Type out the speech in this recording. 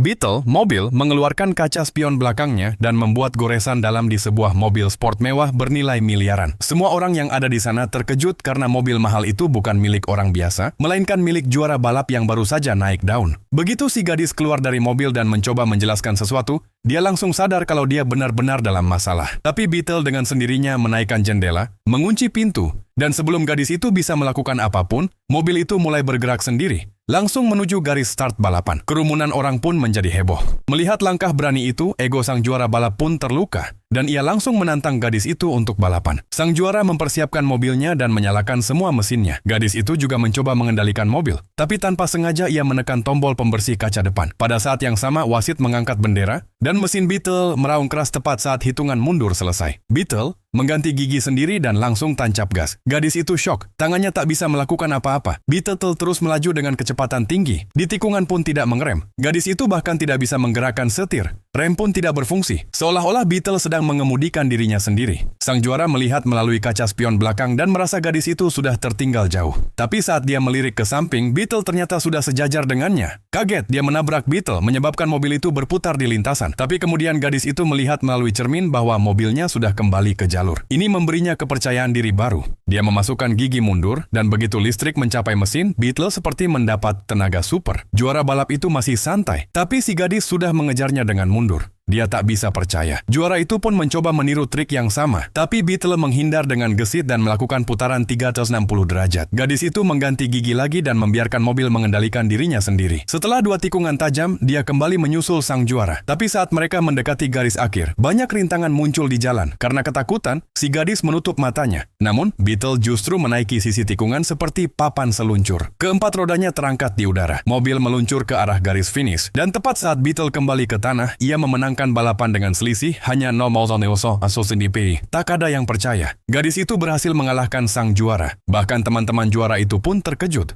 Beetle, mobil, mengeluarkan kaca spion belakangnya dan membuat goresan dalam di sebuah mobil sport mewah bernilai miliaran. Semua orang yang ada di sana terkejut karena mobil mahal itu bukan milik orang biasa, melainkan milik juara balap yang baru saja naik daun. Begitu si gadis keluar dari mobil dan mencoba menjelaskan sesuatu, dia langsung sadar kalau dia benar-benar dalam masalah. Tapi Beetle dengan sendirinya menaikkan jendela, mengunci pintu, dan sebelum gadis itu bisa melakukan apapun, mobil itu mulai bergerak sendiri, langsung menuju garis start balapan. Kerumunan orang pun menjadi heboh. Melihat langkah berani itu, ego sang juara balap pun terluka, dan ia langsung menantang gadis itu untuk balapan. Sang juara mempersiapkan mobilnya dan menyalakan semua mesinnya. Gadis itu juga mencoba mengendalikan mobil, tapi tanpa sengaja ia menekan tombol pembersih kaca depan. Pada saat yang sama, wasit mengangkat bendera, dan mesin Beetle meraung keras tepat saat hitungan mundur selesai. Beetle mengganti gigi sendiri dan langsung tancap gas. Gadis itu syok, tangannya tak bisa melakukan apa-apa. Beetle terus melaju dengan kecepatan tinggi. Di tikungan pun tidak mengerem. Gadis itu bahkan tidak bisa menggerakkan setir. Rem pun tidak berfungsi. Seolah-olah Beetle sedang mengemudikan dirinya sendiri. Sang juara melihat melalui kaca spion belakang dan merasa gadis itu sudah tertinggal jauh. Tapi saat dia melirik ke samping, Beetle ternyata sudah sejajar dengannya. Kaget, dia menabrak Beetle, menyebabkan mobil itu berputar di lintasan. Tapi kemudian gadis itu melihat melalui cermin bahwa mobilnya sudah kembali ke jalur. Ini memberinya kepercayaan diri baru. Dia memasukkan gigi mundur, dan begitu listrik mencapai mesin, Beetle seperti mendapat tenaga super. Juara balap itu masih santai, tapi si gadis sudah mengejarnya dengan mundur. Dia tak bisa percaya. Juara itu pun mencoba meniru trik yang sama, tapi Beetle menghindar dengan gesit dan melakukan putaran 360 derajat. Gadis itu mengganti gigi lagi dan membiarkan mobil mengendalikan dirinya sendiri. Setelah 2 tikungan tajam, dia kembali menyusul sang juara. Tapi saat mereka mendekati garis akhir, banyak rintangan muncul di jalan. Karena ketakutan, si gadis menutup matanya. Namun, Beetle justru menaiki sisi tikungan seperti papan seluncur. Keempat rodanya terangkat di udara. Mobil meluncur ke arah garis finish. Dan tepat saat Beetle kembali ke tanah, ia memenangkan balapan dengan selisih hanya 0,01 DPI. Tak ada yang percaya. Gadis itu berhasil mengalahkan sang juara. Bahkan teman-teman juara itu pun terkejut.